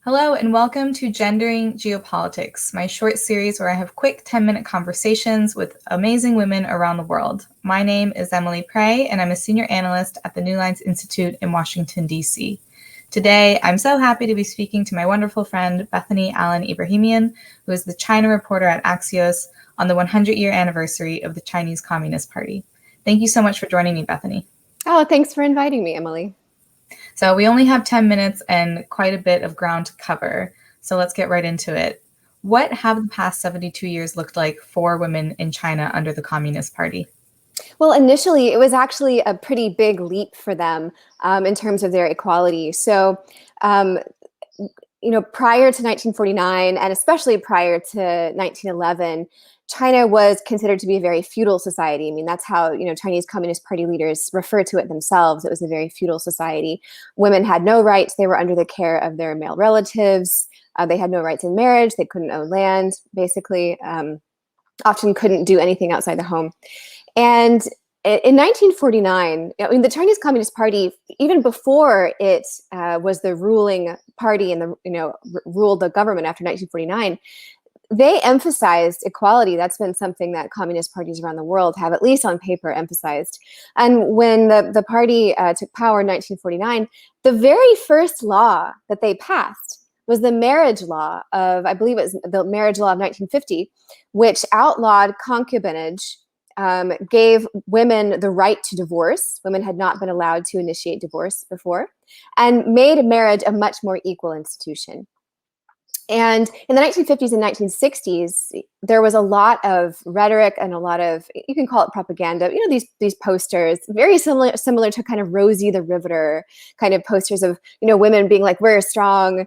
Hello and welcome to Gendering Geopolitics, my short series where I have quick 10-minute conversations with amazing women around the world. My name is Emily Prey and I'm a senior analyst at the New Lines Institute in Washington, D.C. Today, I'm so happy to be speaking to my wonderful friend, Bethany Allen-Ebrahimian, who is the China reporter at Axios on the 100-year anniversary of the Chinese Communist Party. Thank you so much for joining me, Bethany. Oh, thanks for inviting me, Emily. So we only have 10 minutes and quite a bit of ground to cover. So let's get right into it. What have the past 72 years looked like for women in China under the Communist Party? Well, initially, it was actually a pretty big leap for them in terms of their equality. So, prior to 1949, and especially prior to 1911, China was considered to be a very feudal society. I mean, that's how, Chinese Communist Party leaders refer to it themselves. It was a very feudal society. Women had no rights. They were under the care of their male relatives. They had no rights in marriage. They couldn't own land, basically. Often couldn't do anything outside the home. And in 1949, the Chinese Communist Party, even before it was the ruling party and ruled the government after 1949, they emphasized equality. That's been something that communist parties around the world have, at least on paper, emphasized. And when the party took power in 1949, the very first law that they passed was the marriage law of, I believe it was the marriage law of 1950, which outlawed concubinage, gave women the right to divorce. Women had not been allowed to initiate divorce before, and made marriage a much more equal institution. And in the 1950s and 1960s, there was a lot of rhetoric and a lot of, you can call it propaganda, these posters, very similar to kind of Rosie the Riveter kind of posters of, women being like, we're strong,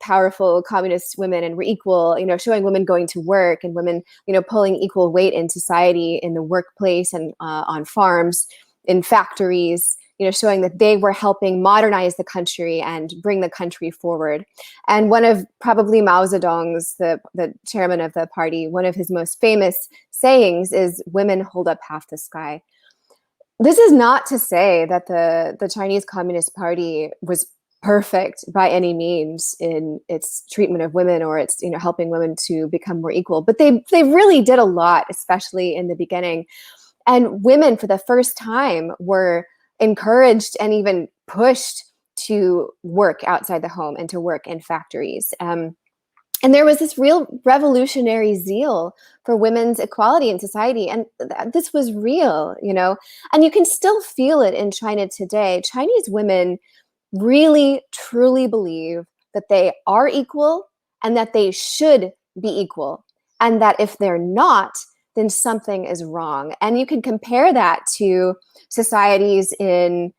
powerful communist women and we're equal, showing women going to work and women, pulling equal weight in society, in the workplace and on farms, in factories, showing that they were helping modernize the country and bring the country forward. And one of probably Mao Zedong's, the chairman of the party, one of his most famous sayings is, women hold up half the sky. This is not to say that the Chinese Communist Party was perfect by any means in its treatment of women or its, helping women to become more equal, but they really did a lot, especially in the beginning. And women, for the first time, were encouraged and even pushed to work outside the home and to work in factories. And there was this real revolutionary zeal for women's equality in society. And this was real, and you can still feel it in China today. Chinese women really, truly believe that they are equal and that they should be equal. And that if they're not, then something is wrong. And you can compare that to societies in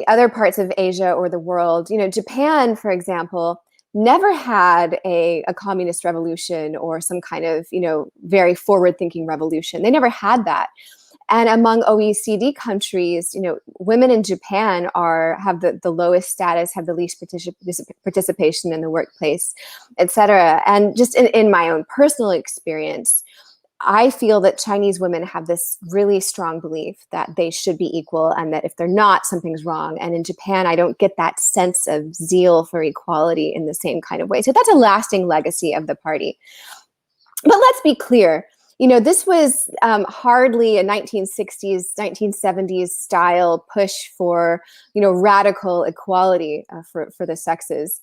other parts of Asia or the world. Japan, for example, never had a communist revolution or some kind of, very forward-thinking revolution. They never had that. And among OECD countries, women in Japan have the lowest status, have the least participation in the workplace, et cetera. And just in my own personal experience, I feel that Chinese women have this really strong belief that they should be equal and that if they're not, something's wrong. And in Japan, I don't get that sense of zeal for equality in the same kind of way. So that's a lasting legacy of the party. But let's be clear, this was hardly a 1960s, 1970s style push for, radical equality for the sexes.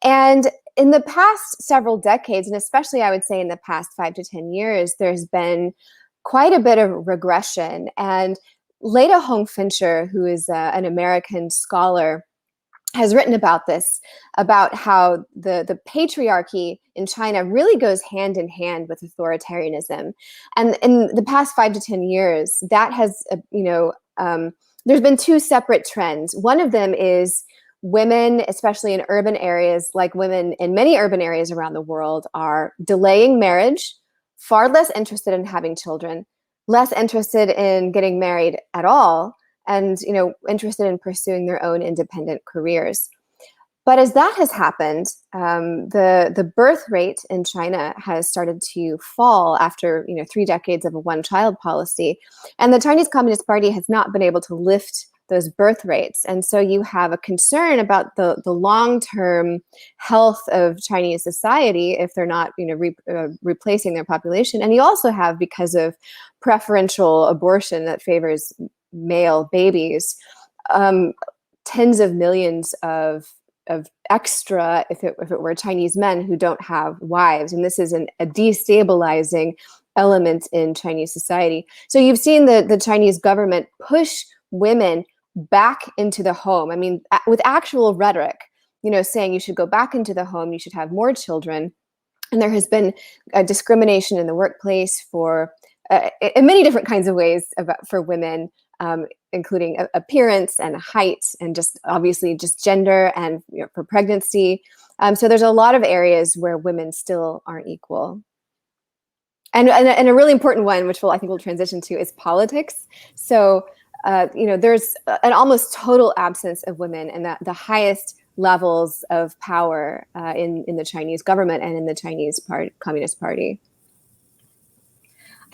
And in the past several decades, and especially I would say in the past 5 to 10 years, there's been quite a bit of regression. And Leda Hong-Fincher, who is an American scholar, has written about this, about how the patriarchy in China really goes hand in hand with authoritarianism. And in the past 5 to 10 years, that has, there's been two separate trends. One of them is women, especially in urban areas, like women in many urban areas around the world, are delaying marriage, far less interested in having children, less interested in getting married at all, and interested in pursuing their own independent careers. But as that has happened, the birth rate in China has started to fall after 3 decades of a one-child policy, and the Chinese Communist Party has not been able to lift those birth rates. And so you have a concern about the long-term health of Chinese society if they're not, replacing their population. And you also have, because of preferential abortion that favors male babies, tens of millions of extra, if it were Chinese men who don't have wives. And this is a destabilizing element in Chinese society. So you've seen the Chinese government push women back into the home. I mean, with actual rhetoric, saying you should go back into the home, you should have more children. And there has been a discrimination in the workplace for in many different kinds of ways for women, including appearance and height, and just obviously just gender, and for pregnancy. So there's a lot of areas where women still aren't equal. And a really important one, which I think we'll transition to, is politics. So there's an almost total absence of women in the highest levels of power in the Chinese government and in the Chinese Communist Party.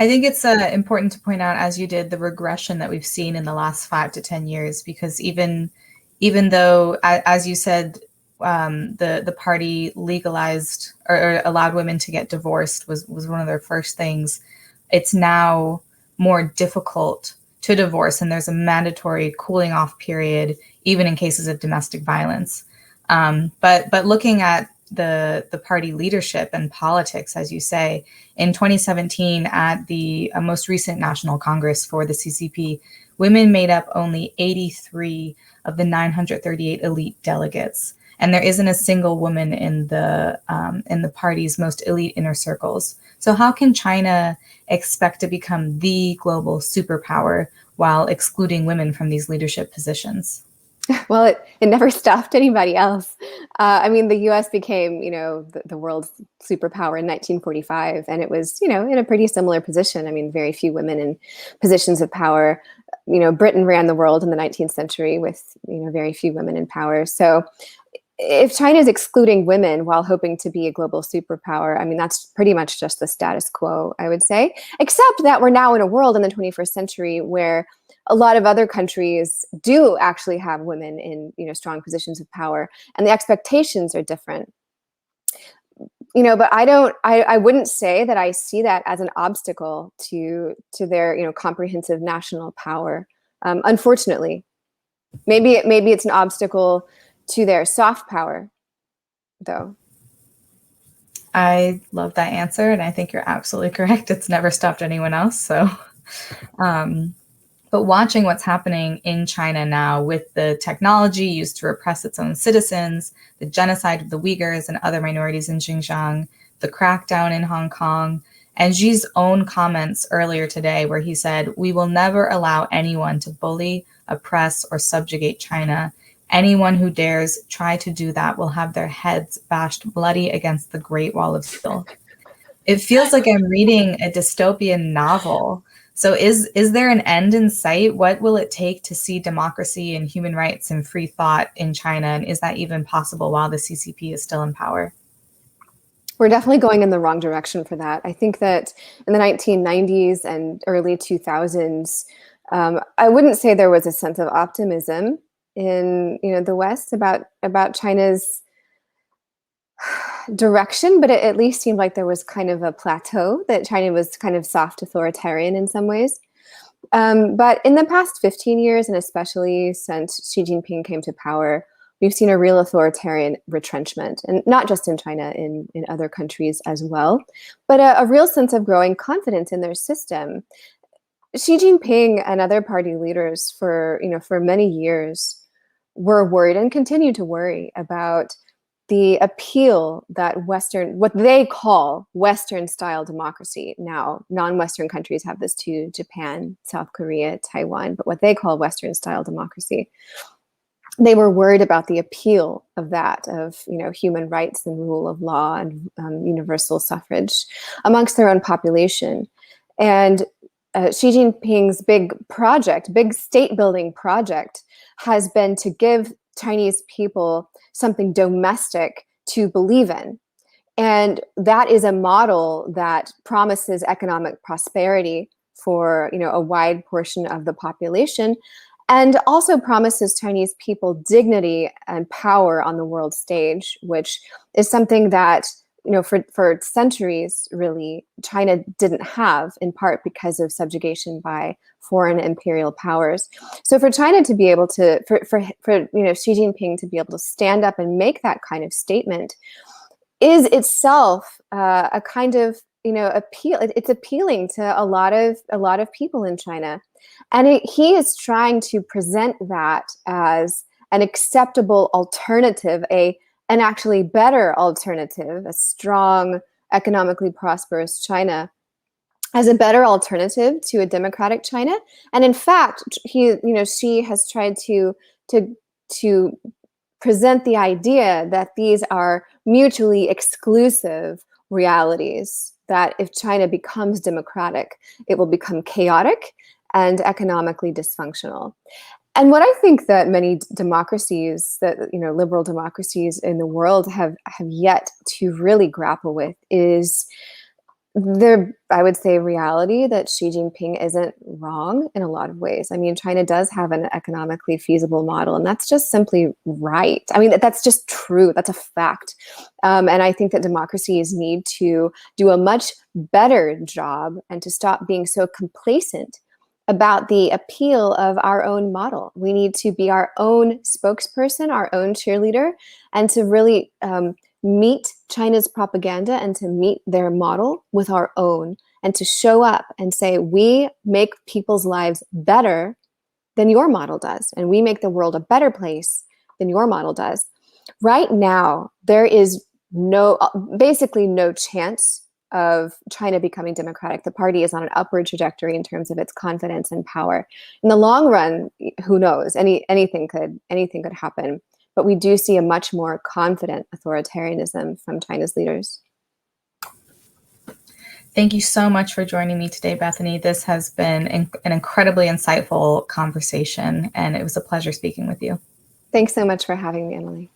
I think it's important to point out, as you did, the regression that we've seen in the last 5 to 10 years, because even though, as you said, the party legalized or allowed women to get divorced was one of their first things, it's now more difficult to divorce, and there's a mandatory cooling off period, even in cases of domestic violence. But looking at the party leadership and politics, as you say, in 2017 at the most recent National Congress for the CCP, women made up only 83 of the 938 elite delegates, and there isn't a single woman in the party's most elite inner circles. So how can China expect to become the global superpower while excluding women from these leadership positions? Well, it never stopped anybody else. I mean, the U.S. became, the world's superpower in 1945, and it was, in a pretty similar position. I mean, very few women in positions of power. Britain ran the world in the 19th century with, very few women in power. So if China is excluding women while hoping to be a global superpower, I mean, that's pretty much just the status quo, I would say, except that we're now in a world in the 21st century where a lot of other countries do actually have women in, strong positions of power, and the expectations are different. But I wouldn't say that I see that as an obstacle to their, comprehensive national power. Unfortunately, maybe it's an obstacle to their soft power, though. I love that answer, and I think you're absolutely correct. It's never stopped anyone else. So, but watching what's happening in China now with the technology used to repress its own citizens, the genocide of the Uyghurs and other minorities in Xinjiang, the crackdown in Hong Kong, and Xi's own comments earlier today where he said, "We will never allow anyone to bully, oppress, or subjugate China. Anyone who dares try to do that will have their heads bashed bloody against the Great Wall of Steel." It feels like I'm reading a dystopian novel. So is there an end in sight? What will it take to see democracy and human rights and free thought in China? And is that even possible while the CCP is still in power? We're definitely going in the wrong direction for that. I think that in the 1990s and early 2000s, I wouldn't say there was a sense of optimism in the West about China's direction, but it at least seemed like there was kind of a plateau, that China was kind of soft authoritarian in some ways. But in the past 15 years, and especially since Xi Jinping came to power, we've seen a real authoritarian retrenchment, and not just in China, in other countries as well, but a real sense of growing confidence in their system. Xi Jinping and other party leaders for many years were worried and continue to worry about the appeal that what they call Western style democracy. Now, non-Western countries have this too: Japan, South Korea, Taiwan, but what they call Western style democracy. They were worried about the appeal of that, of human rights and rule of law and universal suffrage amongst their own population. And Xi Jinping's big state building project has been to give Chinese people something domestic to believe in. And that is a model that promises economic prosperity for a wide portion of the population, and also promises Chinese people dignity and power on the world stage, which is something that, for centuries, really, China didn't have, in part because of subjugation by foreign imperial powers. So for China to be able to, for Xi Jinping to be able to stand up and make that kind of statement is itself a kind of, appeal. It's appealing to a lot of people in China, and he is trying to present that as an acceptable alternative, an actually better alternative, a strong, economically prosperous China, as a better alternative to a democratic China. And in fact, Xi has tried to present the idea that these are mutually exclusive realities, that if China becomes democratic, it will become chaotic and economically dysfunctional. And what I think that many democracies, liberal democracies in the world have yet to really grapple with is I would say, reality that Xi Jinping isn't wrong in a lot of ways. I mean, China does have an economically feasible model, and that's just simply right. I mean, that's just true. That's a fact. And I think that democracies need to do a much better job and to stop being so complacent about the appeal of our own model. We need to be our own spokesperson, our own cheerleader, and to really meet China's propaganda and to meet their model with our own, and to show up and say, we make people's lives better than your model does, and we make the world a better place than your model does. Right now, there is basically no chance of China becoming democratic. The party is on an upward trajectory in terms of its confidence and power. In the long run, who knows? Anything could happen. But we do see a much more confident authoritarianism from China's leaders. Thank you so much for joining me today, Bethany. This has been an incredibly insightful conversation, and it was a pleasure speaking with you. Thanks so much for having me, Emily.